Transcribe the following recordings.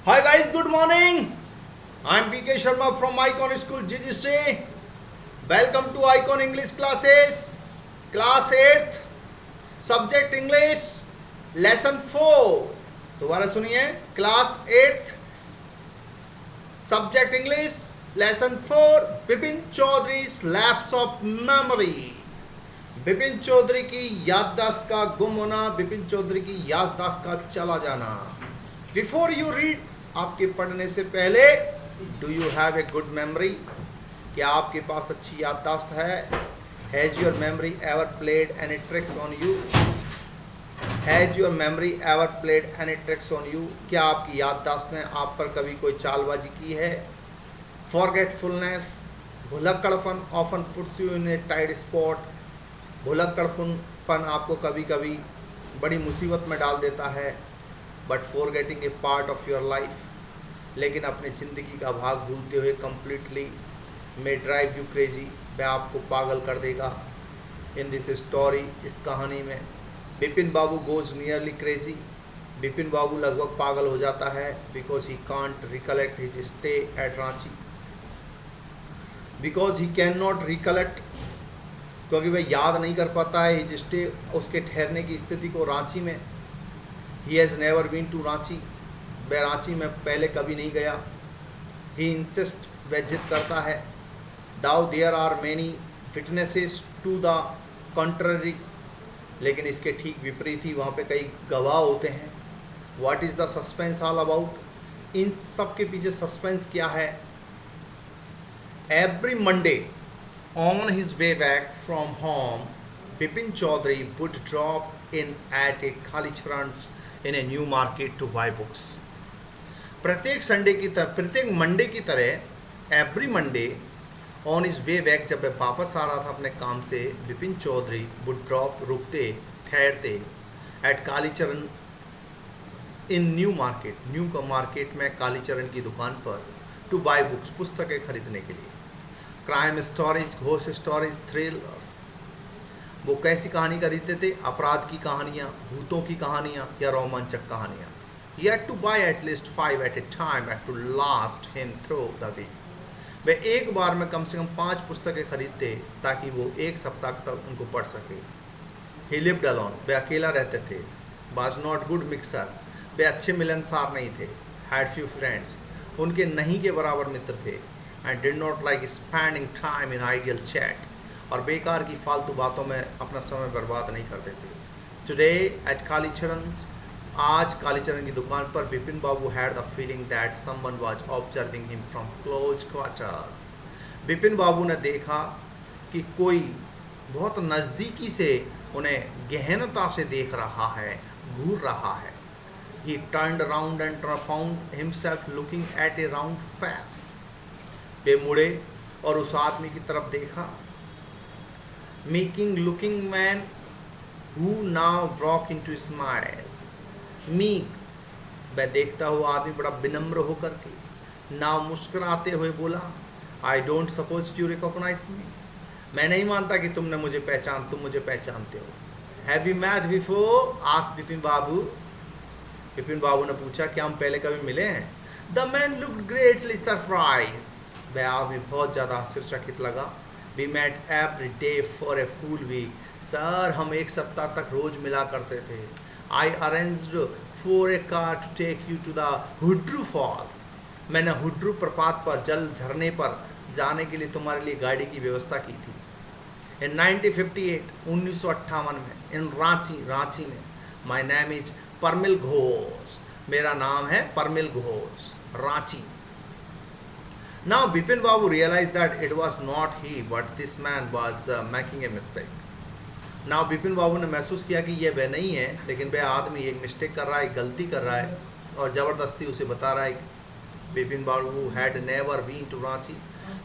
Hi guys, good morning. I'm PK Sharma from Icon School GGC. Welcome to Icon English classes. Class 8th, Subject English, Lesson 4. दोबारा सुनिए. Class 8th, Subject English, Lesson 4. Bipin चौधरी's lapse of memory. Bipin Chaudhary की याददाश्त का गुम होना, बिपिन चौधरी की याददाश्त का चला जाना. बिफोर यू रीड, आपके पढ़ने से पहले, do you have a good memory? क्या आपके पास अच्छी याददाश्त है? Has your memory ever played any tricks on you? Has your memory ever played any tricks on you? क्या आपकी याददाश्त ने आप पर कभी कोई चालबाजी की है? फॉरगेटफुलनेस, भुलक्कड़पन often puts you in a tight spot. भुलक्कड़पन आपको कभी कभी बड़ी मुसीबत में डाल देता है. But forgetting a part of your life, लेकिन अपनी ज़िंदगी का भाग भूलते हुए completely may drive you crazy, वह आपको पागल कर देगा. इन दिस स्टोरी, इस कहानी में, बिपिन बाबू गोज नियरली क्रेजी. बिपिन बाबू लगभग पागल हो जाता है. Because he can't recollect his stay at Ranchi. Because he can not recollect, क्योंकि वह याद नहीं कर पाता है हिज स्टे, उसके ठहरने की स्थिति को रांची में. He has never been to Ranchi, वह रांची में पहले कभी नहीं गया. ही इंसिस्ट, वह जिद करता है. Though there are many witnesses to the contrary, लेकिन इसके ठीक विपरीत ही वहाँ पे कई गवाह होते हैं. What is the suspense all about? इन सब के पीछे सस्पेंस क्या है? Every Monday on his way back from home, Bipin Chaudhary would drop in at a Kalicharan's in a New Market to buy books. प्रत्येक मंडे की तरह every Monday on his way back, जब वह वापस आ रहा था अपने काम से, बिपिन चौधरी वुड ड्रॉप, रुकते, ठहरते, एट कालीचरण इन न्यू मार्केट, न्यू का मार्केट में कालीचरण की दुकान पर, टू बाय बुक्स, पुस्तकें खरीदने के लिए. Crime stories, ghost stories, thrillers. वो कैसी कहानी खरीदते थे? अपराध की कहानियाँ, भूतों की कहानियाँ या रोमांचक कहानियाँ. He had to buy at least 5 at a time and to last him through the week. वे एक बार में कम से कम 5 पुस्तकें खरीदते ताकि वो एक सप्ताह तक उनको पढ़ सके. He lived alone, वे अकेला रहते थे. Was not good mixer, वे अच्छे मिलनसार नहीं थे. Had few friends, उनके नहीं के बराबर मित्र थे. And did not like spending time in idle chat, और बेकार की फालतू बातों में अपना समय बर्बाद नहीं करते थे. टुडे एट कालीचरण's, आज कालीचरण की दुकान पर, Bipin Babu had the feeling that someone was observing him from close quarters. Bipin Babu ने देखा कि कोई बहुत नज़दीकी से उन्हें गहनता से देख रहा है, घूर रहा है. He turned around and found himself looking at a round face. वे मुड़े और उस आदमी की तरफ देखा. Meeking looking man who now broke into smile. Meek, वह देखता हुआ आदमी बड़ा विनम्र होकर के, नाव मुस्कुराते हुए बोला, I don't suppose you recognize me. मैं नहीं मानता कि तुम मुझे पहचानते हो. Have we met before? asked Bipin Babu. Bipin Babu ने पूछा, क्या हम पहले कभी मिले हैं? The man looked greatly surprised. वह आदमी बहुत ज़्यादा आश्चर्यचकित लगा. We met every day for a full week. Sir, हम एक सप्ताह तक रोज मिला करते थे. I arranged for a car to take you to the हुड्रू Falls. मैंने हुड्रू प्रपात पर, जल झरने पर जाने के लिए तुम्हारे लिए गाड़ी की व्यवस्था की थी. In 1958, 1958 में, in रांची में, my name is Parmil Ghosh. मेरा नाम है Parmil Ghosh, Ranchi. Now Bipin Babu realized that it was not he, but this man was making a mistake. Now Bipin Babu ने महसूस किया कि यह वह नहीं है, लेकिन वह आदमी एक मिस्टेक कर रहा है, गलती कर रहा है, और ज़बरदस्ती उसे बता रहा है. Bipin Babu had never been to Ranchi.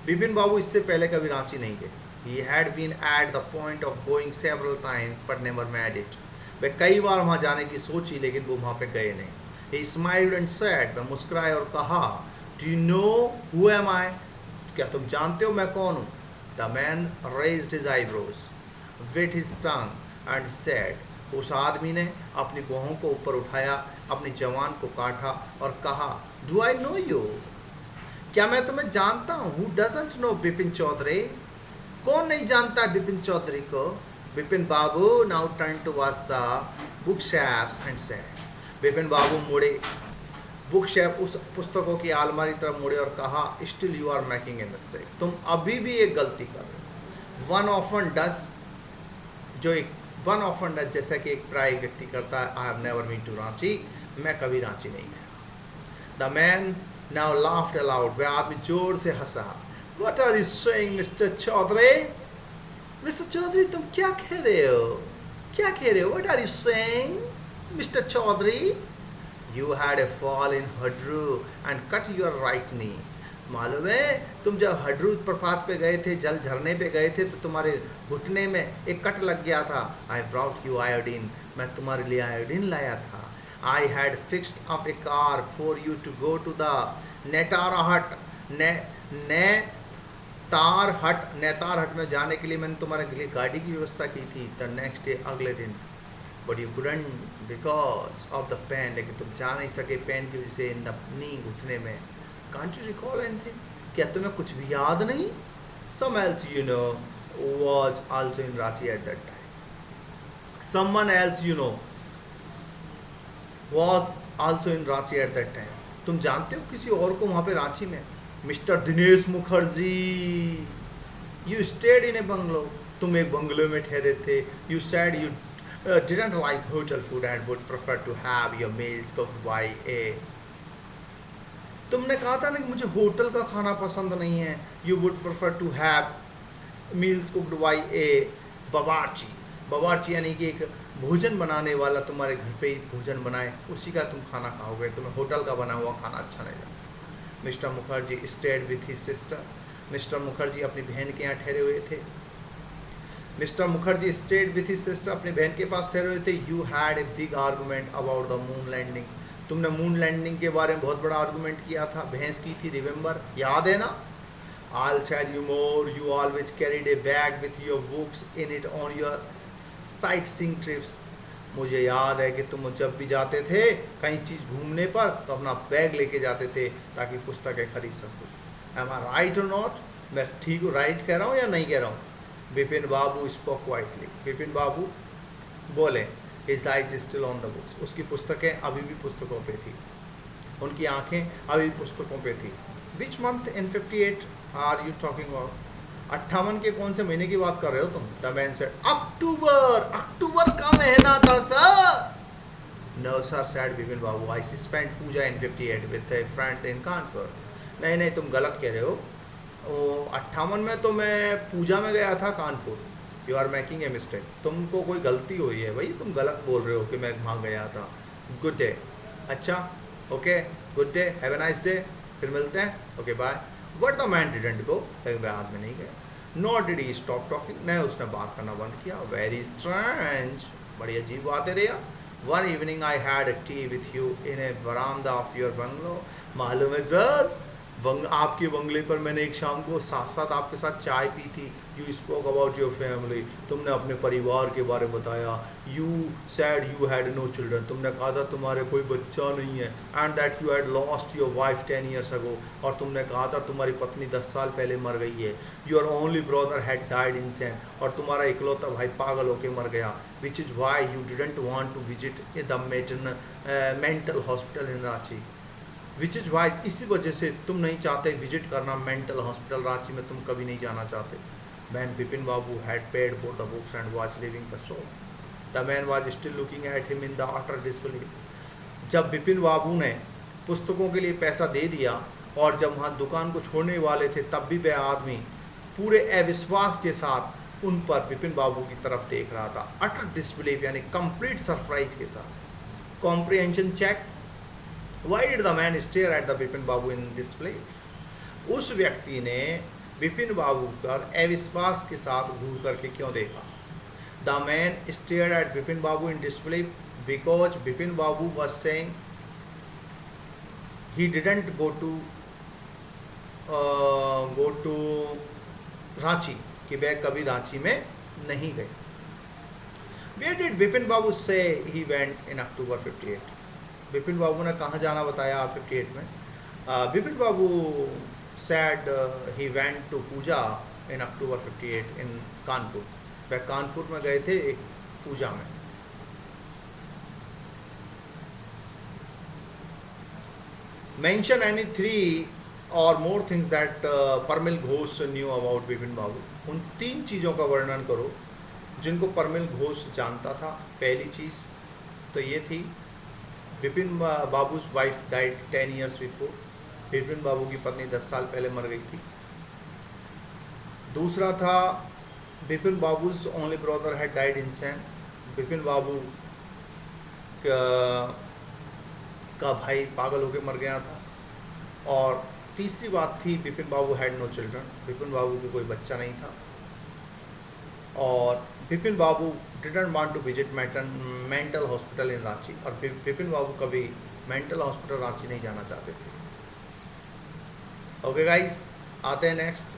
Bipin Babu इससे पहले कभी रांची नहीं गए. He had been at the point of going several times but never made it. वह कई बार वहाँ जाने की सोची, लेकिन वो वहाँ पे गए नहीं. He smiled and said, वह मुस्कुराए और कहा, Do you know who am I? क्या तुम जानते हो मैं कौन हूँ? The man raised his eyebrows, bit his tongue and said, उस आदमी ने अपनी बाहों को ऊपर उठाया अपने जवान को काटा और कहा, डू आई नो यू? क्या मैं तुम्हें जानता हूँ? Who doesn't know Bipin Chaudhary? कौन नहीं जानता बिपिन चौधरी को? Bipin Babu now turn to watch the book shelves and said, Bipin Babu मुड़े बुक शेल्फ, उस पुस्तकों की आलमारी तरफ मुड़े और कहा, still you are making a mistake, तुम अभी भी एक गलती कर रहे हो। वन ऑफन डज, जो एक वन ऑफन डज जैसा कि एक प्राय व्यक्ति करता है। I have never been to Ranchi, मैं कभी रांची नहीं गया। The man now laughed aloud, वह आदमी जोर से हंसा। What are you saying mister Chaudhary? Mister Chaudhary तुम क्या कह रहे हो? क्या कह रहे हो? What are you saying mister Chaudhary? You had a fall in Hadru and cut your right knee. मालूम है तुम जब हड्रू प्रपात पे गए थे, जल झरने पे गए थे, तो तुम्हारे घुटने में एक कट लग गया था। I brought you iodine, मैं तुम्हारे लिए आयोडीन लाया था। I had fixed up a car for you to go to the नेतार हट में जाने के लिए मैंने तुम्हारे लिए गाड़ी की व्यवस्था की थी। द नेक्स्ट डे, अगले दिन, but you couldn't because of the pain, लेकिन तुम जा नहीं सके पेन की वजह से, इन द नी, घुटने में। Can't you recall anything? क्या तुम्हें कुछ भी याद नहीं? Some else you know was also in Ranchi at that time. Someone else you know was also in Ranchi at that time. तुम जानते हो किसी और को वहां पे रांची में? Mister Dinesh Mukherjee. You stayed in A bungalow, तुम एक बंगलो में ठहरे थे। You said you didn't like hotel food and would prefer to have your meals cooked by a, तुमने कहा था ना कि मुझे होटल का खाना पसंद नहीं है। You would prefer to have meals cooked by a बावर्ची। बावर्ची यानी कि एक भोजन बनाने वाला तुम्हारे घर पे ही भोजन बनाए, उसी का तुम खाना खाओगे। तुम्हें होटल का बना हुआ खाना अच्छा नहीं लगता। Mister Mukherjee stayed with his sister, Mister Mukherjee अपनी बहन के यहाँ ठहरे हुए थे। Mister Mukherjee stayed with his sister, अपनी बहन के पास ठहरे हुए थे। You had a big argument about the moon landing, तुमने मून लैंडिंग के बारे में बहुत बड़ा आर्गूमेंट किया था। बहस की थी, रिमेंबर, याद है ना? I'll tell you more, you always carried a bag with your books in it on your sightseeing trips. मुझे याद है कि तुम जब भी जाते थे कहीं चीज़ घूमने पर तो अपना बैग लेके जाते थे ताकि पुस्तकें खरीद सको। Am I right or not? मैं ठीक हूँ, राइट कह रहा हूँ या नहीं कह रहा हूँ? बिपिन बाबू स्पोक क्वाइटली, बिपिन बाबू बोले। His eyes still on the books, उसकी पुस्तकें अभी भी पुस्तकों पे थी, उनकी आंखें अभी भी पुस्तकों पे थी। Which month in 58 are you talking about? 58 के कौन से महीने की बात कर रहे हो तुम? द मैन सेड, अक्टूबर, अक्टूबर का महीना था sir. No sir said Bipin Babu, I spent Puja in 58 with a friend in Kanpur. नहीं नहीं, तुम गलत कह रहे हो। 58 में तो मैं पूजा में गया था Kanpur. You are making a mistake, तुमको कोई गलती हुई है भाई, तुम गलत बोल रहे हो कि मैं वहाँ गया था। गुड डे, अच्छा okay, good day, have a nice day, फिर मिलते हैं, okay bye. But the man didn't go, लेकिन वह आदमी नहीं गया। Not did he stop talking, नहीं उसने बात करना बंद किया। वेरी स्ट्रेंज, बड़ी अजीब बात है Riya. One evening I had a tea with you in a verandah of your bungalow. मालूम है सर, आपके बंगले पर मैंने एक शाम को साथ साथ आपके साथ चाय पी थी। You spoke about your family, तुमने अपने परिवार के बारे में बताया। You said you had no children, तुमने कहा था तुम्हारे कोई बच्चा नहीं है। And that you had lost your wife 10 years ago, और तुमने कहा था तुम्हारी पत्नी 10 साल पहले मर गई है। Your only brother had died insane, और तुम्हारा इकलौता भाई पागल होकर मर गया। Which is why you didn't want to visit the mental hospital in Ranchi. Which is why, इसी वजह से तुम नहीं चाहते विजिट करना मेंटल हॉस्पिटल रांची में, तुम कभी नहीं जाना चाहते। Man Bipin Babu had paid for the books and was living the show. The man was still looking at him in the utter disbelief. जब बिपिन बाबू ने पुस्तकों के लिए पैसा दे दिया और जब वहाँ दुकान को छोड़ने वाले थे, तब भी वह आदमी पूरे अविश्वास के साथ उन पर बिपिन बाबू की तरफ देख रहा था। अटर डिसबिलीफ यानी कंप्लीट सरप्राइज के साथ। Comprehension check. Why did the man stare at the Bipin Babu in disbelief? उस व्यक्ति ने बिपिन बाबू पर अविश्वास के साथ घूर करके क्यों देखा? The man stared at Bipin Babu in disbelief because Bipin Babu was saying he didn't go to Ranchi, कि वह कभी रांची में नहीं गए। Where did Bipin Babu say he went in October 58? Bipin Babu ने कहाँ जाना बताया 58 में. बिपिन बाबू said he went to Puja in October 58 in Kanpur. वह कानपुर में गए थे एक पूजा में. Mention any 3 or more things that Parmil Ghosh knew about Bipin बाबू. उन 3 चीज़ों का वर्णन करो जिनको परमिल घोष जानता था. पहली चीज़ तो ये थी, Bipin बाबू's wife died 10 years before. Bipin Babu की पत्नी 10 साल पहले मर गई थी. दूसरा था, Bipin बाबू's only brother had died insane. Bipin बाबू का भाई पागल होकर मर गया था. और तीसरी बात थी, Bipin Babu had no children. Bipin Babu को कोई बच्चा नहीं था. और Bipin Babu didn't want to visit mental hospital in Ranchi. और बिपिन बाबू कभी मेंटल हॉस्पिटल रांची नहीं जाना चाहते थे. ओके गाइस, आते हैं next.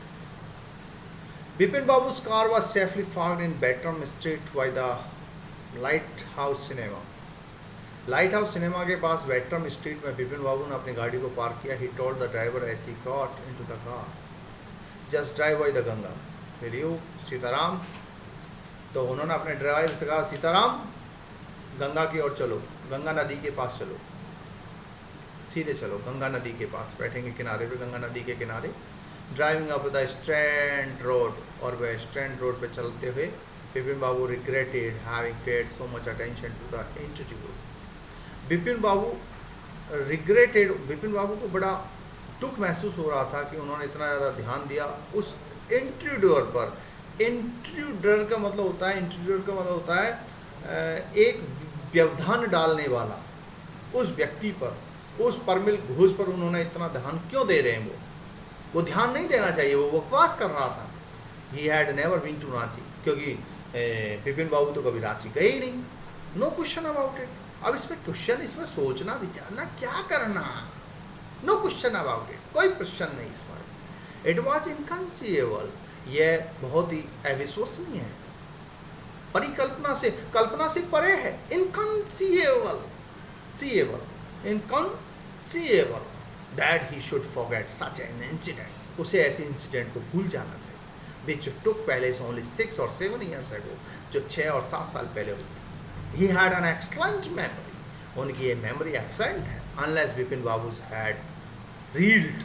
Bipin Babu's car was safely parked in Bertram Street by the Lighthouse Cinema. Lighthouse cinema के पास बैट्रम स्ट्रीट में बिपिन बाबू ने अपनी गाड़ी को पार्क किया. He told the driver as he got into the car, just drive by the Ganga. Will you Sitaram. तो उन्होंने अपने ड्राइवर से कहा, सीताराम गंगा की ओर चलो, गंगा नदी के पास चलो, सीधे चलो गंगा नदी के पास. बैठेंगे किनारे पे, गंगा नदी के किनारे. Driving up the Strand Road. और वह स्ट्रैंड रोड पे चलते हुए Bipin Babu regretted having paid so much attention to the interview. Bipin Babu regretted, Bipin Babu को बड़ा दुख महसूस हो रहा था कि उन्होंने इतना ज़्यादा ध्यान दिया उस इंट्रूडर पर. इंट्रूडर का मतलब होता है, इंट्रूडर का मतलब होता है एक व्यवधान डालने वाला. उस व्यक्ति पर, उस परमिल घोष पर उन्होंने इतना ध्यान क्यों दे रहे हैं? वो ध्यान नहीं देना चाहिए, वो बकवास कर रहा था. He had never been to Ranchi, क्योंकि बिपिन बाबू तो कभी रांची गए ही नहीं. No question about it. अब इसमें क्वेश्चन, इसमें सोचना विचारना क्या करना. नो क्वेश्चन अबाउट इट, कोई प्रश्न नहीं इसमें. It was inconceivable. यह बहुत ही अविश्वसनीय है, परिकल्पना से, कल्पना से परे है. Inconceivable, inconceivable that he should forget such an incident. उसे ऐसे इंसिडेंट को भूल जाना चाहिए विच took place only 6 or 7 years ago, जो 6 और 7 साल पहले हुई थी. He had an excellent memory. उनकी ये मेमोरी एक्सेलेंट है. Unless Bipin Babu had reeled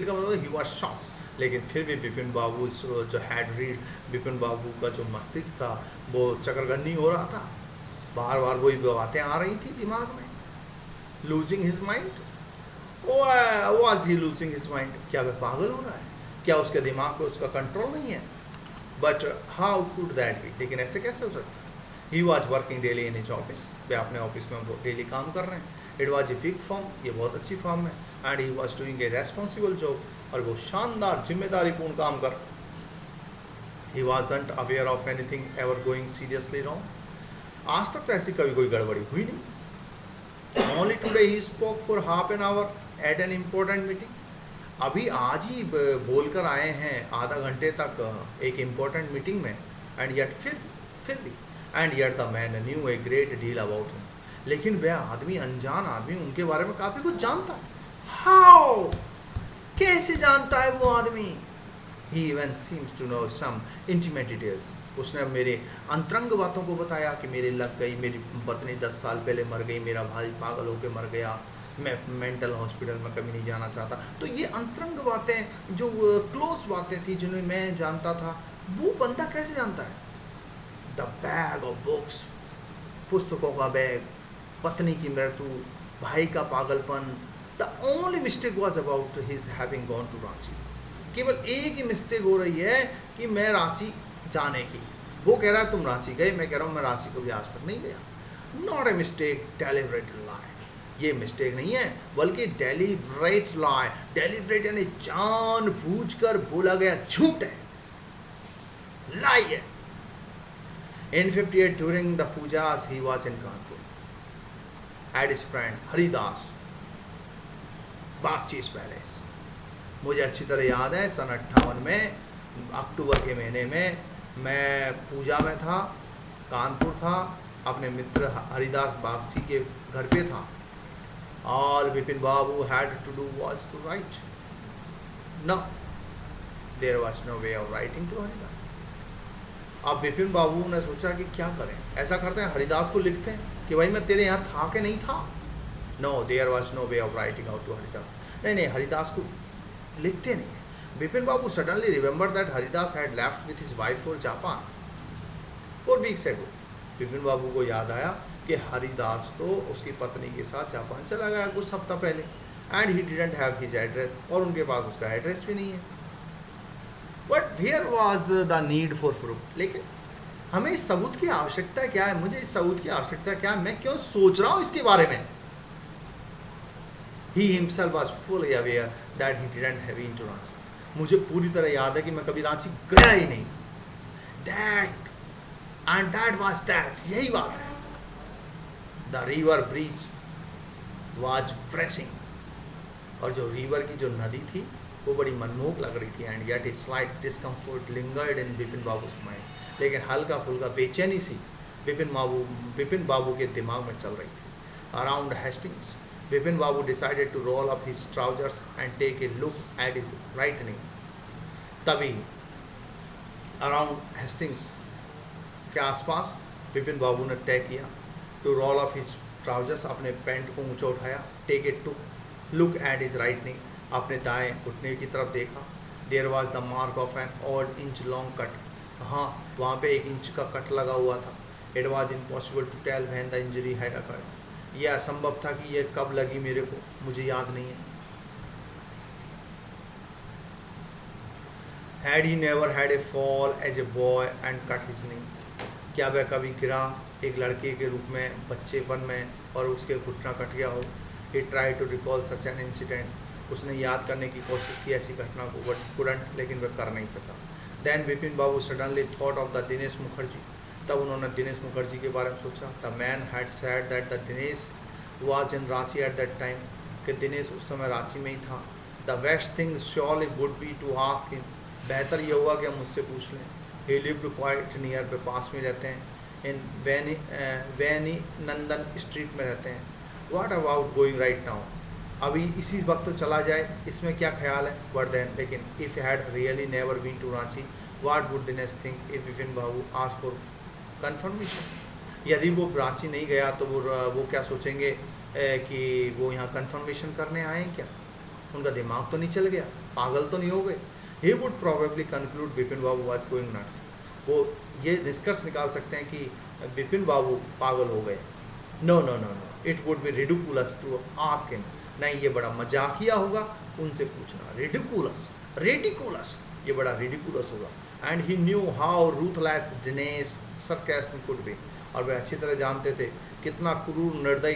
का मतलब he was shocked. लेकिन फिर भी बिपिन बाबू जो had reeled, बिपिन बाबू का जो मस्तिष्क था वो चकरगन्नी हो रहा था. बार बार वही बातें आ रही थी दिमाग में. Losing his mind. Was he losing his mind? क्या वह पागल हो रहा है? क्या उसके दिमाग पे उसका कंट्रोल नहीं है? But how could that be. लेकिन ऐसे कैसे हो सकता है? He was working daily in his office. वे अपने ऑफिस में वो डेली काम कर रहे हैं. It was a big form, ये बहुत अच्छी फॉर्म है. And he was doing a responsible job. और वो शानदार जिम्मेदारीपूर्ण काम कर. He wasn't aware of anything ever going seriously wrong. आज तक तो ऐसी कभी कोई गड़बड़ी हुई नहीं. Only today he spoke for half an hour at an important meeting. अभी आज ही बोलकर आए हैं आधा घंटे तक एक इम्पोर्टेंट मीटिंग में. एंड येट फिर भी and yet the man new a great deal about him. लेकिन वह आदमी, अनजान आदमी, उनके बारे में काफ़ी कुछ जानता है. हाउ, कैसे जानता है वो आदमी? He even seems to know some intimate details. उसने मेरे अंतरंग बातों को बताया कि मेरे लग गई, मेरी पत्नी 10 साल पहले मर गई, मेरा भाई पागल होकर मर गया, मैं मेंटल हॉस्पिटल में कभी नहीं जाना चाहता. तो ये अंतरंग बातें, जो क्लोज बातें थी जिन्हें मैं जानता था, वो बंदा कैसे जानता है? द बैग ऑफ बुक्स, पुस्तकों का बैग, पत्नी की मृत्यु, भाई का पागलपन. The only mistake was about his having gone to Ranchi. केवल एक ही मिस्टेक हो रही है कि मैं रांची जाने की. वो कह रहा है तुम रांची गए, मैं कह रहा हूँ मैं रांची कभी आज तक नहीं गया. नॉट ए मिस्टेक, डेलिबरेट लाई. ये मिस्टेक नहीं है, बल्कि डेलिबरेट लाई. डेलिबरेट यानी जानबूझकर बोला गया झूठ है, लाई है. In 58, during the pujas, he was in Kanpur. Had his friend Haridas, Bagchi's palace. मुझे अच्छी तरह याद है, सन 58 में अक्टूबर के महीने में मैं पूजा में था, कानपुर था. अपने मित्र हरिदास बागची के घर पे था। All Vipin Babu had to do was to write. No, there was no way of writing to Haridas. अब विपिन बाबू ने सोचा कि क्या करें, ऐसा करते हैं हरिदास को लिखते हैं कि भाई मैं तेरे यहाँ था कि नहीं था। No, there was no way of writing out to Haridas. नहीं, हरिदास को लिखते नहीं है। Vipin Babu suddenly remember that Haridas had left with his wife for Japan 4 weeks ago. Vipin बाबू को याद आया कि हरिदास तो उसकी पत्नी के साथ जापान चला गया कुछ हफ्ता पहले, and he didn't have his address, और उनके पास उसका एड्रेस भी नहीं है। But where was the need for proof. लेकिन हमें इस सबूत की आवश्यकता क्या है, मुझे इस सबूत की आवश्यकता क्या है, मैं क्यों सोच रहा हूं इसके बारे में। He himself was fully aware that he didn't have been to Ranchi. मुझे पूरी तरह याद है कि मैं कभी रांची गया ही नहीं। That and that was that, यही बात है। The river breeze was pressing, और जो रिवर की जो नदी थी वो बड़ी मनमोहक लग रही थी। And yet a slight discomfort lingered in Vipin Babu's mind. लेकिन हल्का फुल्का बेचैनी सी विपिन बाबू के दिमाग में चल रही थी। Around Hastings Vipin Babu decided to roll up his trousers and take a look at his right knee. तभी अराउंड हेस्टिंग्स के आसपास विपिन बाबू ने तय किया to roll up his trousers, अपने पैंट को ऊंचा उठाया, take a to look at his right knee, अपने दाएं घुटने की तरफ देखा। There was the mark of an odd inch long cut. हाँ, वहाँ पे 1 इंच का कट लगा हुआ था। It was impossible to tell when the injury had occurred. यह असंभव था कि यह कब लगी मेरे को, मुझे याद नहीं है। Had he never had a fall as a boy and cut his knee. क्या वह कभी गिरा एक लड़के के रूप में बच्चेपन में और उसके घुटना कट गया हो। He try to recall such an incident. उसने याद करने की कोशिश की ऐसी घटना को, बट कुडंट, लेकिन वह कर नहीं सका। Then Vipin Babu suddenly thought of the Dinesh Mukherjee. तब उन्होंने दिनेश मुखर्जी के बारे में सोचा। The man had said that the Dinesh was in Ranchi at that time, कि दिनेश उस समय रांची में ही था। The best thing surely would be to ask him. बेहतर ये हुआ कि हम उससे पूछ लें। ही लिव्ड क्वाइट नियर, पे पास में रहते हैं। इन वैनी नंदन स्ट्रीट में रहते हैं। What about going right now. अभी इसी वक्त तो चला जाए, इसमें क्या ख्याल है। बट देन, लेकिन if had really never been to Ranchi, what would Dinesh think if Vipin Babu ask for confirmation. यदि वो रांची नहीं गया तो वो क्या सोचेंगे कि वो यहाँ कन्फर्मेशन करने आए हैं क्या। उनका दिमाग तो नहीं चल गया, पागल तो नहीं हो गए। He would probably conclude Vipin Babu was going nuts. वो ये निष्कर्ष निकाल सकते हैं कि विपिन बाबू पागल हो गए। No no no no, it would be ridiculous to ask him. नहीं, ये बड़ा मजाकिया होगा उनसे पूछना। रिडिकुलस, ये बड़ा रिडिकुलस होगा। And he knew how ruthless Dinesh sarcasm could be. और वे अच्छी तरह जानते थे कितना क्रूर निर्दयी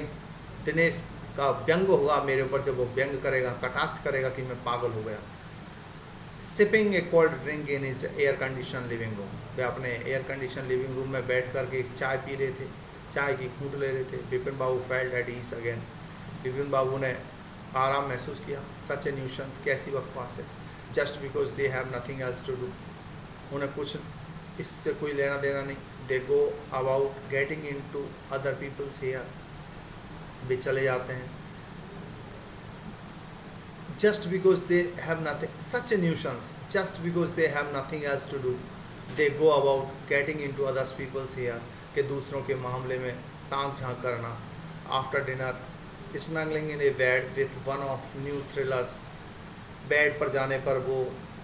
दिनेश का व्यंग होगा मेरे ऊपर जब वो व्यंग करेगा, कटाक्ष करेगा कि मैं पागल हो गया। Sipping a cold drink in his air condition living room. वे अपने एयर कंडीशन लिविंग रूम में बैठ कर के चाय पी रहे थे, चाय की घूंट ले रहे थे। Vipin Babu felt at ease again. Vipin Babu ने आराम महसूस किया। सच ए न्यूशंस, कैसी बकवास है। Just because they have nothing else to do. उन्हें कुछ इससे कोई लेना देना नहीं। They go about getting into other people's hair. वे चले जाते हैं। Just because they have nothing, such a nuisance, just because they have nothing else to do, they go about getting into other people's hair, कि दूसरों के मामले में ताक झांक करना। After dinner, snuggling in a bed with one of new thrillers, bed पर जाने पर वो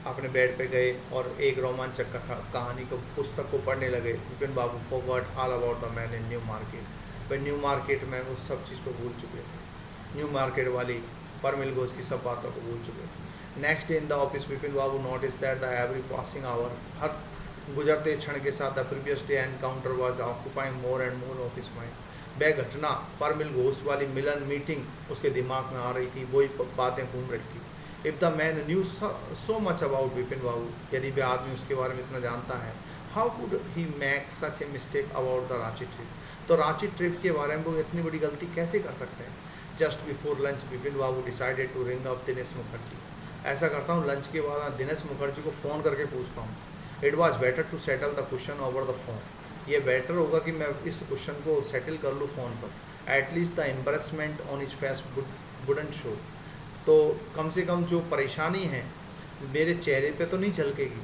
अपने बेड पे गए और एक रोमांचक कहानी को पुस्तक को पढ़ने लगे। विपिन बाबू forgot all about the man in new market. Way new market में उस सब चीज़ को भूल चुके थे। न्यू मार्केट वाली पर मिल घोष की सब बातों को भूल चुके थे। Next day in the office Vipin Babu notice that the every passing hour, हर गुजरते क्षण के साथ the previous day encounter was occupying more and more of his mind. वह घटना पर मिल घोष वाली मिलन मीटिंग उसके दिमाग में आ रही थी, वही बातें घूम रही थी। If the man knew so much about Vipin Babu, यदि वह आदमी उसके बारे में इतना जानता है, how could he make such a mistake about the Ranchi trip. तो रांची ट्रिप के बारे में वो इतनी बड़ी गलती कैसे कर सकते हैं। Just before lunch Vipin Babu decided to ring up Dinesh Mukherjee. ऐसा करता हूँ, लंच के बाद दिनेश मुखर्जी को फ़ोन करके पूछता हूँ। It was better to settle the question over the phone. ये बेटर होगा कि मैं इस क्वेश्चन को सेटल कर लूँ फ़ोन पर, at least the embarrassment on his face wouldn't show. तो कम से कम जो परेशानी है मेरे चेहरे पे तो नहीं झलकेगी।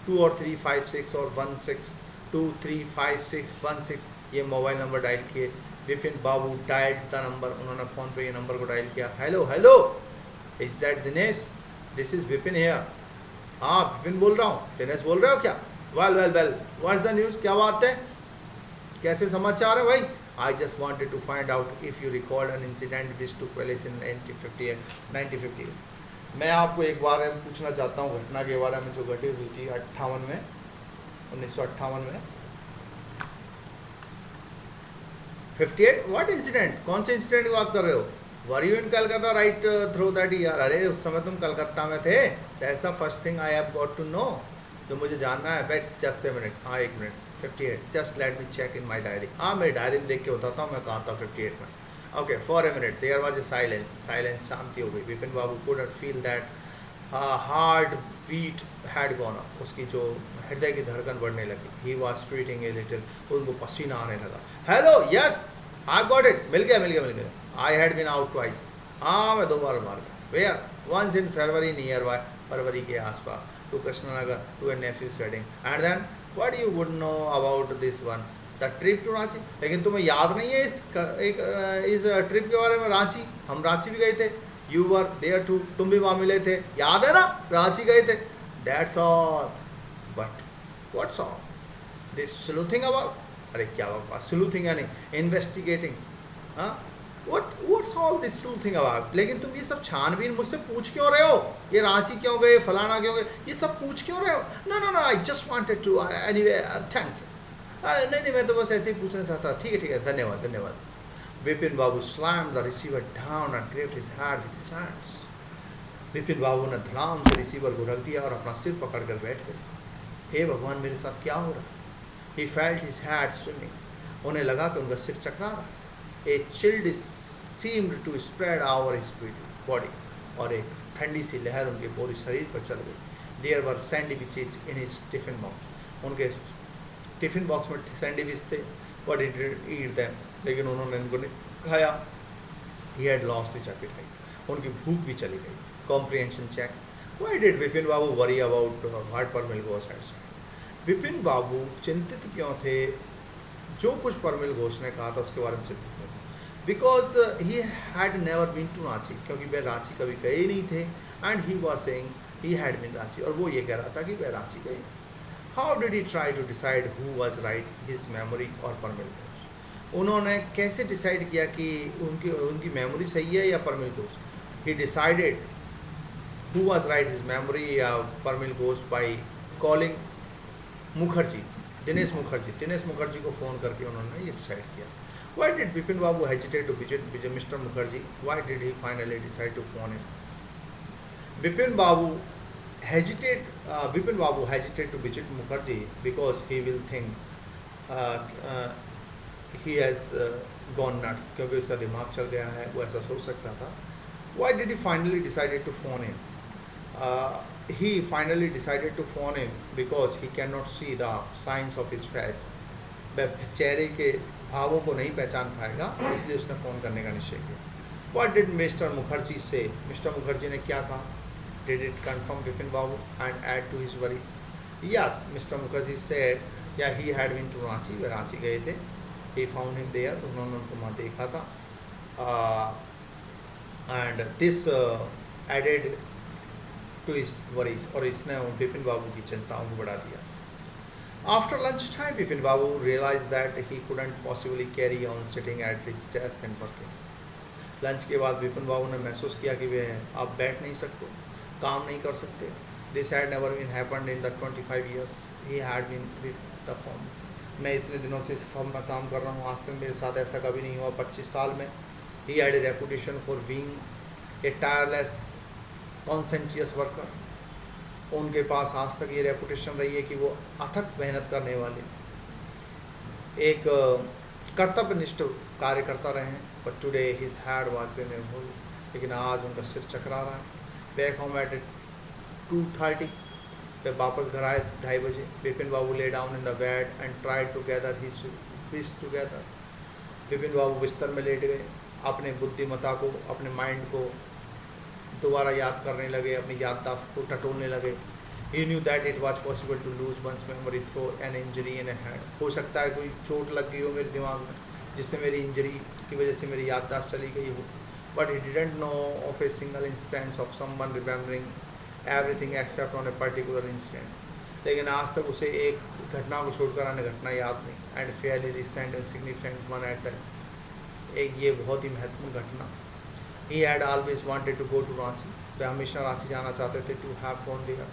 2 और 3 5 6 और 1 6 2 3 5 6 1 6 ये मोबाइल नंबर डायल किए। Vipin Babu dial the number, उन्होंने फ़ोन पे ये नंबर को डायल किया। Hello hello, is that Dinesh? This is Vipin here. हाँ विपिन बोल रहा हूँ। दिनेश बोल रहे हो क्या? Well well well, what's the news? क्या बात है, कैसे समाचार है भाई? I just wanted to find out if you recalled an incident which took place in 1958। मैं आपको एक बार पूछना चाहता हूँ घटना के बारे में जो घटित हुई थी 1958 में। 58 व्हाट इंसिडेंट? कौन से इंसिडेंट की बात कर रहे हो? Were you in Calcutta right through that year? अरे उस समय तुम कलकत्ता में थे। That's the first thing I have got to know, जो मुझे जानना है। वेट जस्ट ए मिनट, हाँ एक मिनट। 58, just let me check in my diary. हाँ मेरी डायरी में देख के बताता हूँ मैं कहाँ था 58 में। Okay, for a minute there was a silence. शांति हो गई। Vipin Babu could not feel that heart beat had gone up. उसकी जो हृदय की धड़कन बढ़ने लगी। He was sweating a little, उनको पसीना आने लगा। Hello, yes I got it, मिल गया। I had been out twice. हाँ मैं 2 बार मार गया। Where? Once in February near by, फरवरी के आसपास, to Krishnanagar to a nephew's wedding, and then What you would know about this one, the trip to Ranchi? लेकिन तुम्हें याद नहीं है इस ट्रिप के बारे में? रांची, हम रांची भी गए थे। You were there too, तुम भी वहाँ मिले थे, याद है ना? रांची गए थे। That's all, but what's all this sleuthing about? अरे क्या बकवास, sleuthing यानी investigating, हाँ? What's all this sleuthing about? लेकिन तुम ये सब छानबीन मुझसे पूछ क्यों रहे हो? ये रांची क्यों गए, फलाना क्यों गए, ये सब पूछ क्यों रहे हो? No, I just wanted to, anyway thanks. नहीं मैं तो बस ऐसे ही पूछना चाहता। ठीक है, धन्यवाद। विपिन बाबू slammed the receiver down and gripped his head with his hands। Vipin Babu ने धड़ाम से रिसीवर को रख दिया और अपना सिर पकड़ कर बैठ गए। हे भगवान, मेरे साथ क्या हो रहा है? He felt his head swimming। उन्हें लगा कि उनका सिर चकरा रहा है। A chill seemed to spread over his body, और एक ठंडी सी लहर उनके पूरे शरीर पर चल गई। There were sandwiches in his tiffin box। उनके टिफ़िन बॉक्स में सैंडविच थे। But he didn't eat them, लेकिन उन्होंने इनको नहीं खाया। He had lost his appetite। उनकी भूख भी चली गई। Comprehension check। Why did Vipin Babu worry about what Parmil Ghosh had said? Vipin बाबू चिंतित क्यों थे? जो कुछ परमिल घोष ने कहा था उसके बारे में चिंतित थे। Because he had never been to Ranchi, क्योंकि वह रांची कभी गए ही नहीं थे। And he was saying he had been Ranchi, और वो ये कह रहा था कि वह रांची गए। How did he try to decide who was right, his memory और परमिल घोष? उन्होंने कैसे डिसाइड किया कि उनकी मेमोरी सही है या Parimal Ghosh? He decided who was right, his memory या परमिल घोष, बाई कॉलिंग मुखर्जी, दिनेश मुखर्जी को फ़ोन करके उन्होंने ये डिसाइड किया। Why did Bipin Babu hesitate to visit Mr. Mukherjee? Why did he finally decide to phone him? Bipin Babu hesitated to visit Mukherjee because he will think he has gone nuts, क्योंकि उसका दिमाग चल गया है, वो ऐसा सोच सकता था। Why did he finally decided to phone him? He finally decided to phone him because he cannot see the signs of his face। वह चेहरे के भावों को नहीं पहचान पाएगा, इसलिए उसने फ़ोन करने का निश्चय किया। What did Mr. Mukherjee say? Mister Mukherjee ने क्या कहा? Did it confirm Bipin Babu and add to his worries? Yes, Mr. Mukherjee said, yeah, he had been to Ranchi, वे रांची गए थे। He found him there, उन्होंने उनको वहाँ देखा था। And this added to his worries, और इसने बिपिन बाबू की चिंताओं को बढ़ा दिया। After lunch time, Bipin Babu realized that he couldn't possibly carry on sitting at his desk and working। Lunch के बाद बिपिन बाबू ने महसूस किया कि वे अब बैठ नहीं सकते, काम नहीं कर सकते। This had never been happened in the 25 years he had been with the firm। मैं इतने दिनों से इस फर्म में काम कर रहा हूँ, आज तक मेरे साथ ऐसा कभी नहीं हुआ 25 साल में। He had a reputation for being a tireless, conscientious worker। उनके पास आज तक ये रेपुटेशन रही है कि वो अथक मेहनत करने वाले, एक कर्तव्यनिष्ठ कार्यकर्ता रहे हैं। But today his head was in a hole, लेकिन आज उनका सिर चकरा रहा है। बैक होम एट 2:30, फिर वापस घर आए 2:30 बजे। Vipin Babu lay down in the bed and try to gather his piece together. Vipin Babu बिस्तर में लेट गए, अपने बुद्धिमत्ता को, अपने माइंड को दोबारा याद करने लगे, अपनी याददाश्त को टटोलने लगे। He knew that it was possible to lose one's memory through an injury in a hand. हो सकता है कोई चोट लग गई हो मेरे दिमाग में, जिससे मेरी इंजरी की वजह से मेरी याददाश्त चली गई हो। But he didn't know of a single instance of someone remembering everything except on a particular incident. लेकिन आज तक उसे एक घटना को छोड़कर अन्य घटना याद नहीं। And fairly recent and significant one at that, एक ये बहुत ही महत्वपूर्ण घटना। He had always wanted to go to Ranchi. वे हमेशा रांची जाना चाहते थे। टू हैव गॉन देयर,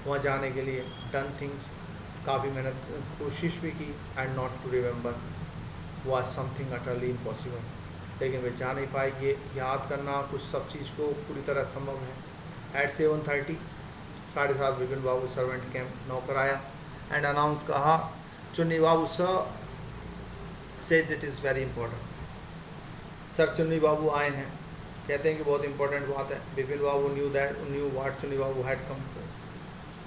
वहाँ जाने के लिए। डन थिंग्स, काफ़ी मेहनत कोशिश भी की। And not to remember was something utterly impossible, लेकिन वे जा नहीं पाए। ये याद करना कुछ सब चीज़ को पूरी तरह संभव है। At 7:30 7:30 Vipin Babu servant camp, नौकर आया एंड अनाउंस कहा, Chunni Babu sir said it is very important. Sir Chunni Babu आए हैं, कहते हैं कि बहुत इंपॉर्टेंट बात है। Vipin Babu knew what Chunni Babu had come for.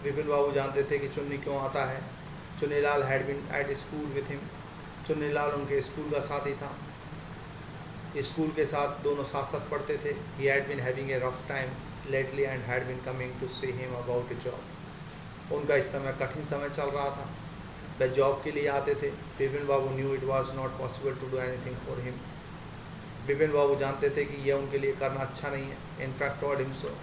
Vipin Babu जानते थे कि चुन्नी क्यों आता है। Chunnilal had been at school with him. Chunnilal उनके स्कूल का साथी था, स्कूल के साथ दोनों साथ साथ पढ़ते थे। He had been having a rough time lately and had been coming to see him about a job. उनका इस समय कठिन समय चल रहा था, वह जॉब के लिए आते थे। Vipin Babu knew it was not possible to do anything for him. Vipin Babu जानते थे कि यह उनके लिए करना अच्छा नहीं है। In fact told him so,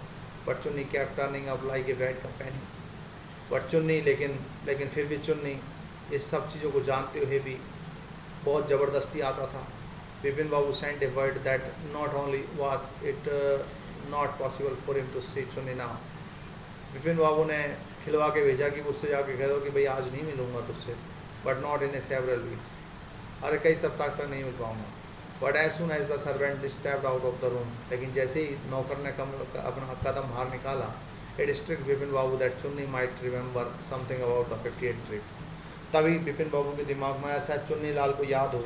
but Chunni kept turning up like a bad companion. But Chunni लेकिन फिर भी चुन्नी इस सब चीज़ों को जानते हुए भी बहुत ज़बरदस्ती आता था। Vipin Babu sent a word that not only was it not possible for him to see Chunni now. Vipin Babu ने खिलवा के भेजा कि उससे जाके कह दो कि भाई आज नहीं मिलूंगा तुझसे, but not in a several weeks. अरे कई सप्ताह तक नहीं मिल पाऊंगा। But as soon as the servant stepped out of the room, लेकिन जैसे ही नौकर ने अपना कदम बाहर निकाला, it struck Vipin Babu that Chunni might remember something about the 58 trip. तभी विपिन बाबू के दिमाग में ऐसा चुन्नी लाल को याद हो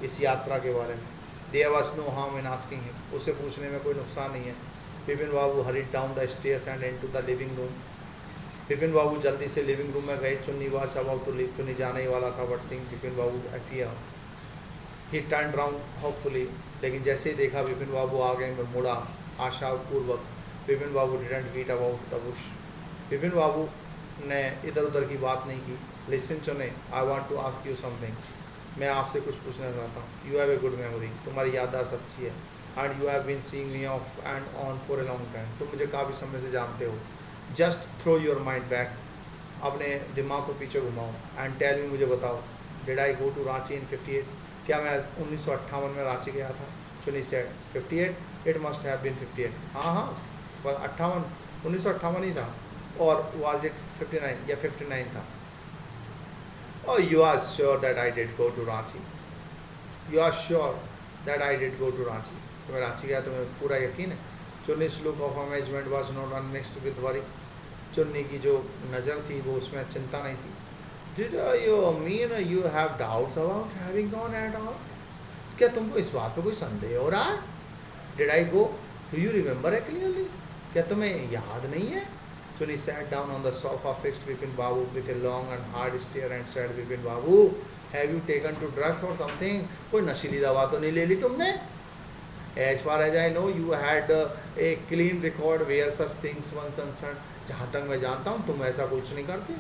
इस यात्रा के बारे में। There was no harm in asking him, उसे पूछने में कोई नुकसान नहीं है। Vipin Babu hurried down the stairs and into the living room. Vipin Babu जल्दी से लिविंग रूम में गए। चुन्नी वाज अबाउट टू लीव, चुन्नी जाने ही वाला था। But seeing Vipin Babu appear, he turn round hopefully, लेकिन जैसे ही देखा विपिन बाबू आगे में मुड़ा आशापूर्वक। Vipin Babu didn't beat about the bush. Vipin Babu ने इधर उधर की बात नहीं की। Listen Chunni, I want to ask you something, मैं आपसे कुछ पूछना चाहता हूँ। You have a good memory, तुम्हारी याददाश्त अच्छी है। And you have been seeing me off and on for a long time, तुम मुझे काफ़ी समय से जानते हो। Just throw your mind back, अपने दिमाग को पीछे घुमाओ। एंड टेल मी, मुझे बताओ, did I go to Ranchi in 58, क्या मैं 1958 में रांची गया था? Chunni said 58, it must have been 58। हाँ 58, 1958 ही था। और वाज इट 59 या 59 था? Oh, you are sure that I did go to Ranchi? You are sure that I did go to Ranchi? तुम्हें रांची गया, तुम्हें पूरा यकीन है? चुन्नी's look of amazement was not unmixed with worry. चुन्नी की जो नज़र थी वो उसमें चिंता नहीं थी। Did you mean you have doubts about having gone at all? क्या तुमको इस बात पे कोई संदेह हो रहा है? Did I go? Do you remember it clearly? क्या तुम्हें याद नहीं है? Chunni sat down on the sofa, fixed Vipin Babu with a long and hard stare and said, Vipin Babu, have you taken to drugs or something? कोई नशीली दवा तो नहीं ले ली तुमने? As far as I know, you had a clean record where such things were concerned. जहाँ तक मैं जानता हूँ तुम ऐसा कुछ नहीं करते।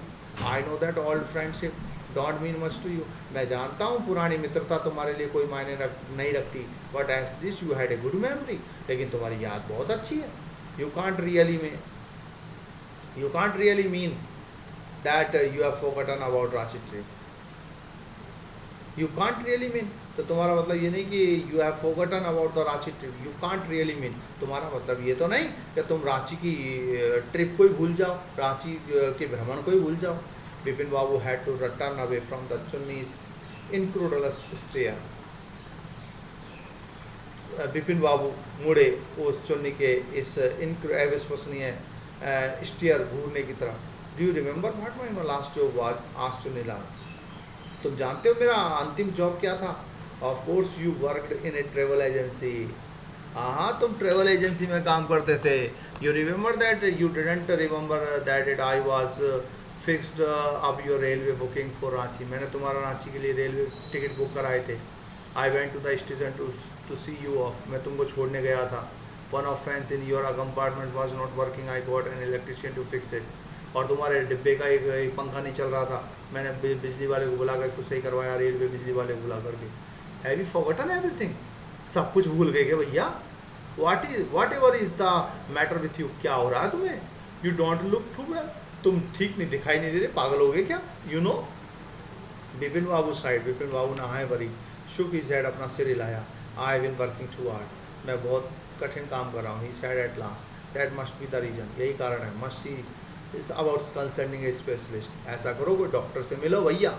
I know that old friendship don't mean much to you. मैं जानता हूँ पुरानी मित्रता तुम्हारे लिए कोई मायने नहीं रखती। But at least you had a good memory. लेकिन तुम्हारी याद बहुत अच्छी है। You can't really mean that you have forgotten about Ranchi trip. You can't really mean, तो तुम्हारा मतलब ये नहीं कि you have forgotten about the Ranchi trip. You can't really mean, तुम्हारा मतलब ये तो नहीं कि तुम रांची की ट्रिप को ही भूल जाओ, रांची के भ्रमण को ही भूल जाओ। Vipin Babu had to turn away from the Chunni's incredulous stare. Vipin बाबू मुड़े उस चुन्नी के इस अविश्वसनीय स्टीयर घूरने की तरफ। Do you remember what my last job was? Asked Chunnilal, तुम जानते हो मेरा अंतिम जॉब क्या था? Of course you worked in A travel agency. हाँ, तुम ट्रेवल एजेंसी में काम करते थे. You remember that? You didn't remember that it I was fixed up your railway booking for Ranchi. मैंने तुम्हारा रांची के लिए रेलवे टिकट बुक कराए थे. I went to the station to see you off. मैं तुमको छोड़ने गया था. One of fans in your compartment was not working. I got an electrician to fix it. और तुम्हारे डिब्बे का एक पंखा नहीं चल रहा था. मैंने बिजली वाले को बुला कर इसको सही करवाया, रेलवे बिजली वाले को बुला करके. Have you forgotten everything? सब कुछ भूल गए क्या भैया? Whatever is the matter with you? क्या हो रहा है तुम्हें? You don't look too well. तुम ठीक नहीं, दिखाई नहीं दे रहे, पागल हो गए क्या? You know. Bipin Babu said. Bipin Babu नहाए भरी, शुक हिज हेड, अपना सिर हिलाया. I been working too hard. मैं बहुत कठिन काम कर रहा हूँ. He said at last. That must be the reason. यही कारण है. Must see is about consulting a specialist. ऐसा करो, कोई डॉक्टर से मिलो भैया.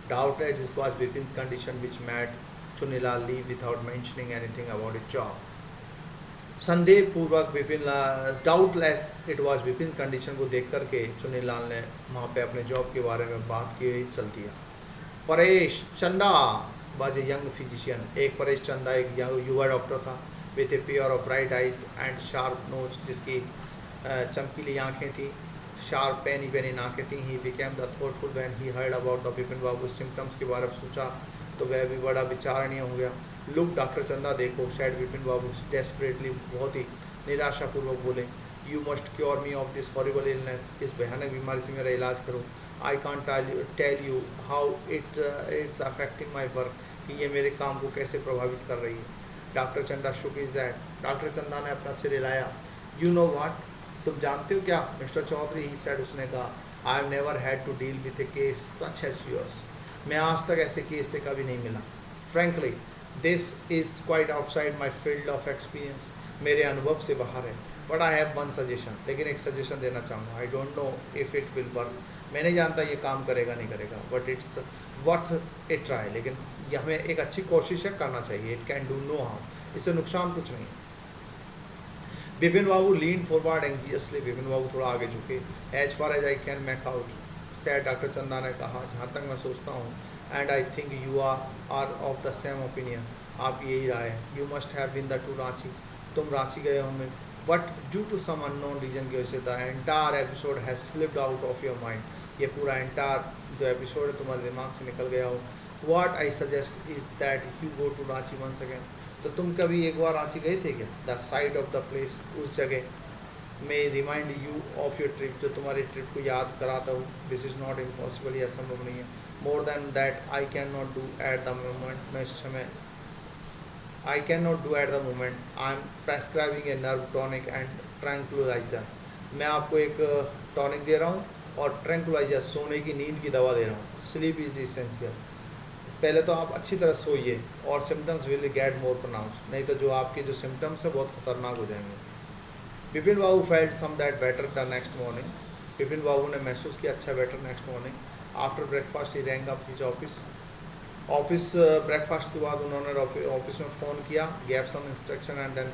Doubtless this was Bipin's condition which made Chunilal leave without mentioning anything about it job. संदेह पूर्वक Vipin doubtless it was Vipin condition को देख करके चुनीलाल ने वहाँ पे अपने जॉब के बारे में बात की हुई चल दिया. परेश चंदा वाज ए यंग फिजिशियन. एक परेश चंदा एक युवा डॉक्टर था. With a pair of bright eyes and sharp nose, जिसकी चमकीली आँखें थी, शार्प पेनी नाकें थी. He became the thoughtful when he heard about the Vipin Babu symptoms के बारे में सोचा तो वह भी बड़ा विचारणीय हो गया. लुक डॉक्टर चंदा देखो, सेड विपिन बाबू डेस्परेटली. बहुत ही निराशापूर्वक बोले. You must cure me of this horrible illness. इस भयानक बीमारी से मेरा इलाज करो. I can't tell you how it's affecting my work. कि ये मेरे काम को कैसे प्रभावित कर रही है. डॉक्टर चंदा शुक हिज हेड. डॉक्टर चंदा ने अपना सिर हिलाया. यू नो व्हाट, तुम जानते हो क्या मिस्टर चौधरी, ही सेड, उसने कहा, I have never had to deal with a case such as yours. मैं आज तक ऐसे केस से कभी नहीं मिला. Frankly this is quite outside my field of experience. मेरे अनुभव से बाहर है. But I have one suggestion. लेकिन एक सजेशन देना चाहूँगा. I don't know if it will work. मैं नहीं जानता ये काम करेगा नहीं करेगा, but it's worth a try. लेकिन यह हमें एक अच्छी कोशिश है, करना चाहिए. It can do no harm. इससे नुकसान कुछ नहीं. Bipin Babu lean forward anxiously. Bipin Babu थोड़ा आगे झुके. As far as I can make out, said doctor Chanda ने कहा, जहाँ तक मैं सोचता हूँ. And I think you are of the same opinion. आप यही राय है. You must have been the to Ranchi. तुम रांची गए होंगे, but due to some unknown reason की वजह से the entire episode has slipped out of your mind. ये पूरा एंटायर जो एपिसोड है तुम्हारे दिमाग से निकल गया हो. What I suggest is that you go to Ranchi once again. तो तुम कभी एक बार रांची गए थे क्या? The sight of the place, उस जगह में remind you of your trip, जो तुम्हारी ट्रिप को याद कराता हूँ. This is not impossible. यह संभव नहीं है. More than that I can not do at the moment. मैं इस समय I can not do at the moment. I am prescribing a nerve tonic and tranquilliser. मैं आपको एक टॉनिक दे रहा हूँ और ट्रैंक्विलाइजर, सोने की नींद की दवा दे रहा हूँ. Sleep is essential. पहले तो आप अच्छी तरह सोइए और symptoms will get more pronounce. नहीं तो जो आपके जो सिम्टम्स है बहुत खतरनाक हो जाएंगे. Bipin Babu felt somewhat better the next morning. Bipin Babu ने महसूस किया अच्छा better next morning. After breakfast he rang up his office. Breakfast के बाद उन्होंने ऑफिस में फ़ोन किया. Gave some instruction and then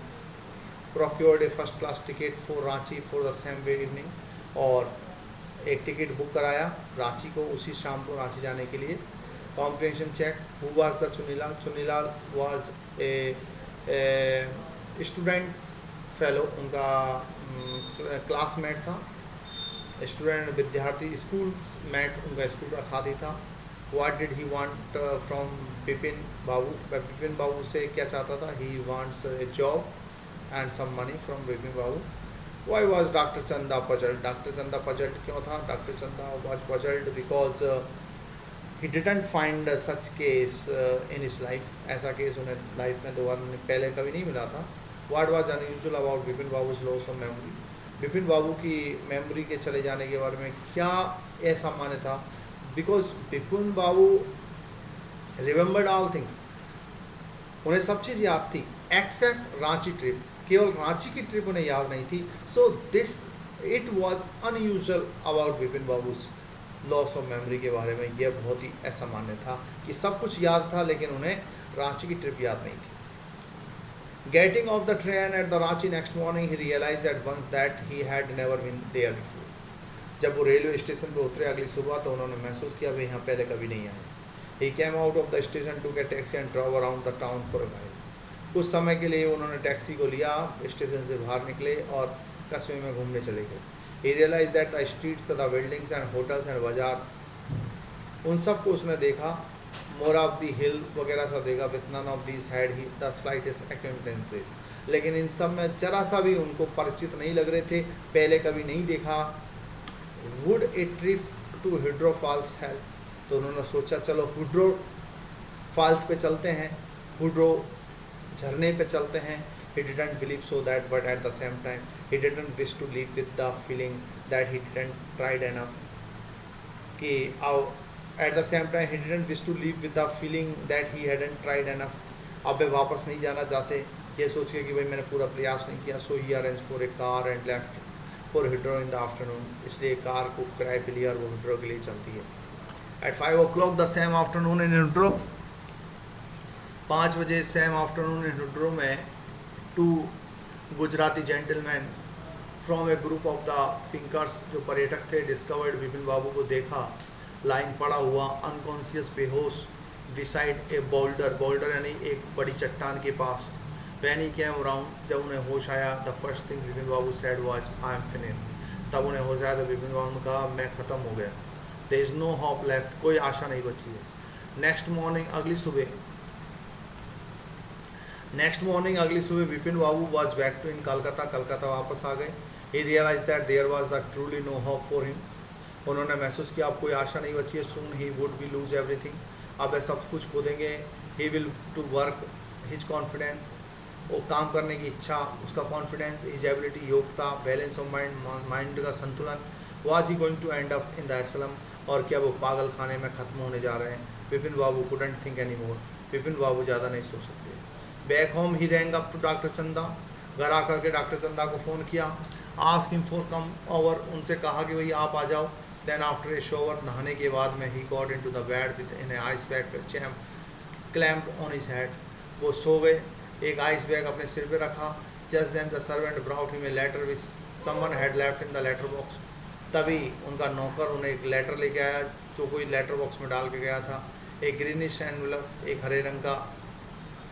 procured a first class ticket for Ranchi for the same way evening. और एक टिकट बुक कराया रांची को, उसी शाम को रांची जाने के लिए. Comprehension check. Who was the Chunilal? Chunilal was a student fellow. उनका क्लासमेट था. स्टूडेंट विद्यार्थी, स्कूल मेट, उनका स्कूल का साथी था. What did he want from Bipin Babu? Bipin Babu से क्या चाहता था? He wants a job and some money from Bipin Babu. Why was doctor Chanda puzzled? Doctor Chanda puzzled क्यों था? Doctor Chanda was puzzled because he didn't find such case in his life. ऐसा case उन्हें life में दोबारा पहले कभी नहीं मिला था. What was unusual about Bipin Babu's loss of memory? Bipin Babu की मेमोरी के चले जाने के बारे में क्या असामान्य था? Because Bipin Babu remembered all things. उन्हें सब चीज़ याद थी एक्सेप्ट रांची ट्रिप. केवल रांची की ट्रिप उन्हें याद नहीं थी. So this it was unusual about Bipin Babu's loss of memory के बारे में. यह बहुत ही असामान्य था कि सब कुछ याद था लेकिन उन्हें रांची की ट्रिप याद नहीं थी. Getting off the train at the Ranchi next morning he realised at once that he had never been there before. जब वो रेलवे स्टेशन पर उतरे अगली सुबह तो उन्होंने महसूस किया वे यहाँ पहले कभी नहीं आए. He came out of the station to get taxi and drive around the town for a while. कुछ समय के लिए उन्होंने टैक्सी को लिया, स्टेशन से बाहर निकले और कस्बे में घूमने चले गए। He realise that the streets, the buildings and hotels and bazaar, उन सबको उसने देखा, मोर ऑफ द हिल वगैरह सब देखा, with none of these had he the slightest acquaintance, लेकिन इन सब में जरा सा भी उनको परिचित नहीं लग रहे थे, पहले कभी नहीं देखा। Would a trip to Hudru falls help, तो उन्होंने सोचा चलो हिड्रो फॉल्स पे चलते हैं, हिड्रो झरने पे चलते हैं। He didn't believe so that, but at the same time he didn't wish to live with the feeling that he didn't tried enough, कि at the same time he didn't wish to live with the feeling that he hadn't tried enough, अब वे वापस नहीं जाना चाहते ये सोच के कि भाई मैंने पूरा प्रयास नहीं किया। So he arranged for a car and left for Hydro in the afternoon, इसलिए कार को किराए पे लिया और वो हिड्रो के लिए चलती है। At 5 o'clock the same afternoon in Hydro, 5 बजे सेम आफ्टरनून इन हिड्रो में, 2 Gujarati gentleman from a group of the picnickers, जो पर्यटक थे, डिस्कवर्ड, विपिन बाबू को देखा लाइन पड़ा हुआ अनकॉन्शियस, बेहोश, बिसाइड ए बोल्डर, बोल्डर यानी एक बड़ी चट्टान के पास। व्हेन ही केम अराउंड, जब उन्हें होश आया, the first thing Vipin Babu said was I am finish, तब उन्हें होश आया तो विपिन बाबू ने कहा मैं ख़त्म हो गया, there is no hope left, कोई आशा नहीं बची है। नेक्स्ट मॉर्निंग, अगली सुबह Vipin Babu was back to in Calcutta वापस आ गए। He realise that there was the truly no hope for him, उन्होंने महसूस किया अब कोई आशा नहीं बची है। Soon he would be lose everything, अब वे सब कुछ खो देंगे। He will to work his confidence, वो काम करने की इच्छा, उसका कॉन्फिडेंस, हिज एबिलिटी, योग्यता, बैलेंस ऑफ माइंड का संतुलन। Was he going to end up in the asylum, और क्या वो पागल खाने में ख़त्म होने जा रहे हैं। Vipin Babu couldn't think any more, Vipin Babu ज़्यादा नहीं सोच सकते। Back home he rang up to doctor Chanda, घर आकर के डॉक्टर चंदा को फ़ोन किया। Ask him for come over, उनसे कहा कि भाई आप आ जाओ। देन आफ्टर ए शॉवर, नहाने के बाद में, ही got into the bed with in A ice bag clamped on his head, वो सो गए, एक आइस बैग अपने सिर पे रखा। Just then the servant brought him a letter which someone had left in the letter box, तभी उनका नौकर उन्हें एक लेटर लेके आया जो कोई लेटर बॉक्स में डाल के गया था। एक ग्रीनिश एनवलप, एक हरे रंग का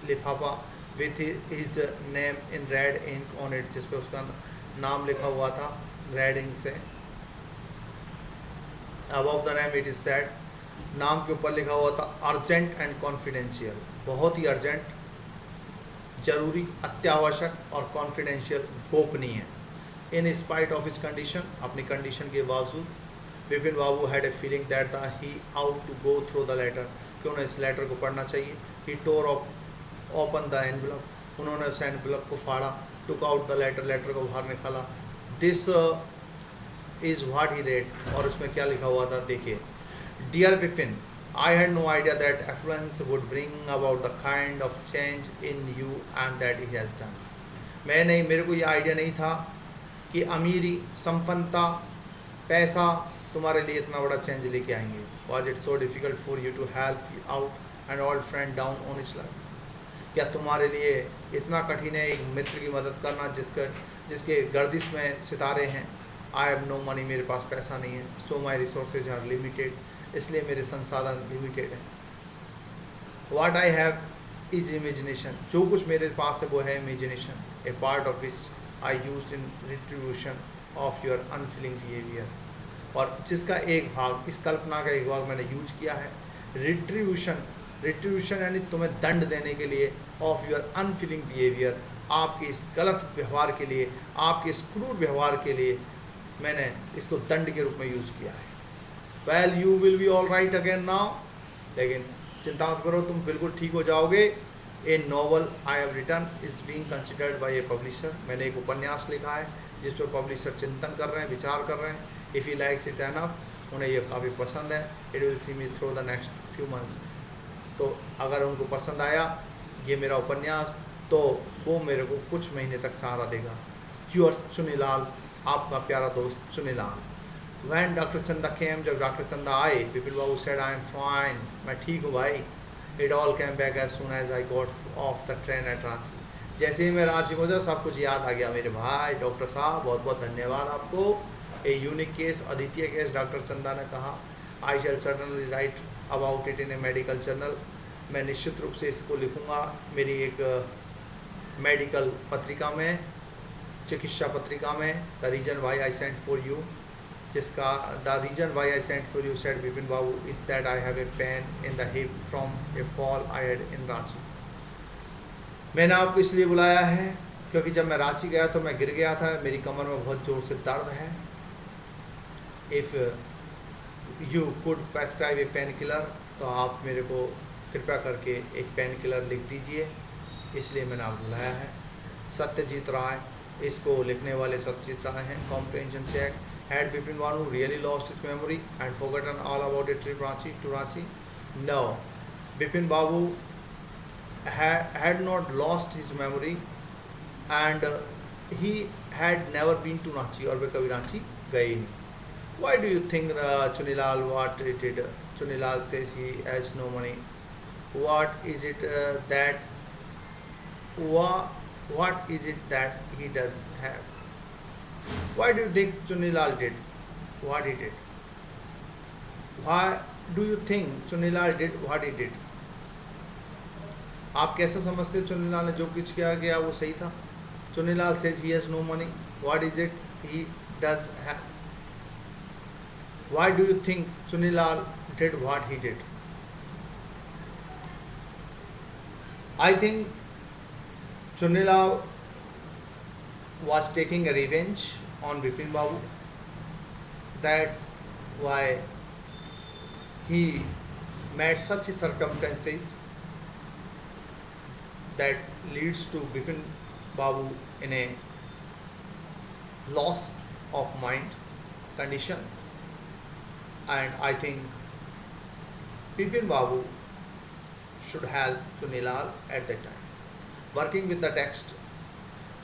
लिफाफा, with his name in red ink on it, जिस पे उसका नाम लिखा हुआ था रेड इंक से। Above the name it is said, नाम के ऊपर लिखा हुआ था अर्जेंट एंड कॉन्फिडेंशियल, बहुत ही अर्जेंट, जरूरी, अत्यावश्यक, और कॉन्फिडेंशियल, गोपनीय। In spite of his condition, अपनी कंडीशन के बावजूद, Vipin Babu had a feeling that the he ought to go through the letter, कि उन्हें इस लेटर को पढ़ना चाहिए। He tore off open the envelope, उन्होंने उस एनवलप को फाड़ा। Took out the letter, letter को बाहर निकाला। This is what he read, और उसमें क्या लिखा हुआ था देखिए। Dear Vipin, I had no idea that affluence would bring about the kind of change in you and that he has done. मेरे को ये आइडिया नहीं था कि अमीरी, संपन्नता, पैसा तुम्हारे लिए इतना बड़ा चेंज लेके आएंगे। Was it so difficult for you to help out an old friend down on his life, क्या तुम्हारे लिए इतना कठिन है एक मित्र की मदद करना जिसके गर्दिश में सितारे हैं। आई हैव नो मनी, मेरे पास पैसा नहीं है। सो माई रिसोर्सेज आर लिमिटेड, इसलिए मेरे संसाधन लिमिटेड है। वाट आई हैव इज इमेजिनेशन, जो कुछ मेरे पास है वो है imagination, A part of which I use in retribution of your unfailing behaviour, और जिसका एक भाग, इस कल्पना का एक भाग मैंने यूज किया है। रिट्रीब्यूशन यानी तुम्हें दंड देने के लिए, ऑफ योर अनफीलिंग बिहेवियर, आपके इस गलत व्यवहार के लिए, आपके इस क्रूर व्यवहार के लिए मैंने इसको दंड के रूप में यूज किया है। Well you will be all right again now, लेकिन चिंता मत करो, तुम बिल्कुल ठीक हो जाओगे। A novel I have written is being considered by a publisher, मैंने एक उपन्यास लिखा है जिस पर पब्लिशर चिंतन कर रहे हैं, विचार कर रहे हैं। If he likes it enough, उन्हें ये काफ़ी पसंद है। It will see me through the next few months, तो अगर उनको पसंद आया ये मेरा उपन्यास तो वो मेरे को कुछ महीने तक सहारा देगा। योर्स चुनीलाल, आपका प्यारा दोस्त चुनीलाल। वैन डॉक्टर चंदा केम, जब डॉक्टर चंदा आए, Vipin Babu said I am fine, मैं ठीक हूँ भाई। It all came back as soon as I got off the train at Ranchi, जैसे ही मैं रांची पहुँचा सब कुछ याद आ गया मेरे भाई। डॉक्टर साहब बहुत बहुत धन्यवाद आपको। ए यूनिक केस, अद्वितीय केस, डॉक्टर चंदा ने कहा। I shall certainly write about it in a medical journal, मैं निश्चित रूप से इसको लिखूँगा मेरी एक मेडिकल पत्रिका में, चिकित्सा पत्रिका में, the reason why I sent for you, जिसका the reason why I sent for you said Vipin Babu is that I have a pain in the hip from a fall I had in Ranchi. मैंने आपको इसलिए बुलाया है क्योंकि जब मैं रांची गया तो मैं गिर गया था, मेरी कमर में बहुत ज़ोर से दर्द है। If you could prescribe A pain killer, तो आप मेरे को कृपया करके एक पेन किलर लिख दीजिए, इसलिए मैंने आपको बुलाया है। सत्यजीत राय, इसको लिखने वाले सत्यजीत राय हैं। Comprehension check, had Vipin Babu really lost his memory and forgotten all about a trip to Ranchi? No, Vipin Babu had not lost his memory and he had never been to Ranchi, और वे कभी रांची गए ही नहीं। Why do you think Chunilal what he did? Chunilal says he has no money. What is it that he does have? Why do you think Chunilal did what he did? Why do you think Chunilal did what he did? आप कैसे समझते हो चुनीलाल ने जो कुछ किया गया वो सही था? Chunilal says he has no money, what is it he does have? Why do you think Chunilal did what he did? I think Chunilal was taking a revenge on Bipin Babu. That's why he made such circumstances that leads to Bipin Babu in a lost of mind condition, and I think Bipin Babu should help Chunilal at that time. Working with the text,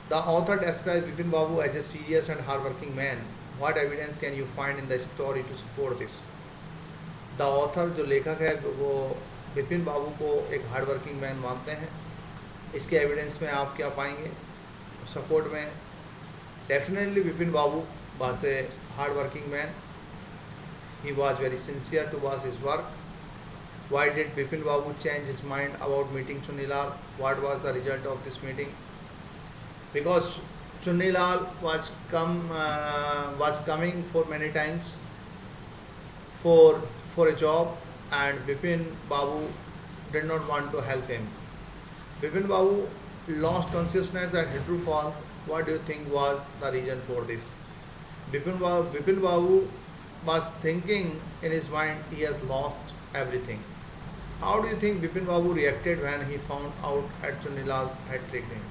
the author describes Bipin Babu as a serious and hardworking man. What evidence can you find in the story to support this? The author, जो लेखक है, वो बिपिन बाबू को एक hard working man मानते हैं। इसके evidence में आप क्या पाएंगे सपोर्ट में? Definitely Bipin Babu was a hard working man, he was very sincere towards his work. Why did Bipin Babu change his mind about meeting Chunilal? What was the result of this meeting? Because Chunilal was coming for many times for a job, and Bipin Babu did not want to help him. Bipin Babu lost consciousness at Hidru Falls. What do you think was the reason for this? Bipin Babu was thinking in his mind he has lost everything. How do you think Bipin Babu reacted when he found out at Chunilal had tricked him?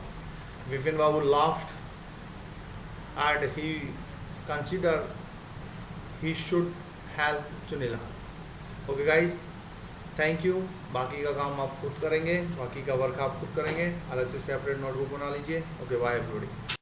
Bipin Babu laughed and he considered he should help Chunilal. Okay guys, thank you. बाकी का काम आप खुद करेंगे, बाकी का work आप खुद करेंगे, अलग से सेपरेट नोटबुक बना लीजिए। Okay, bye everybody.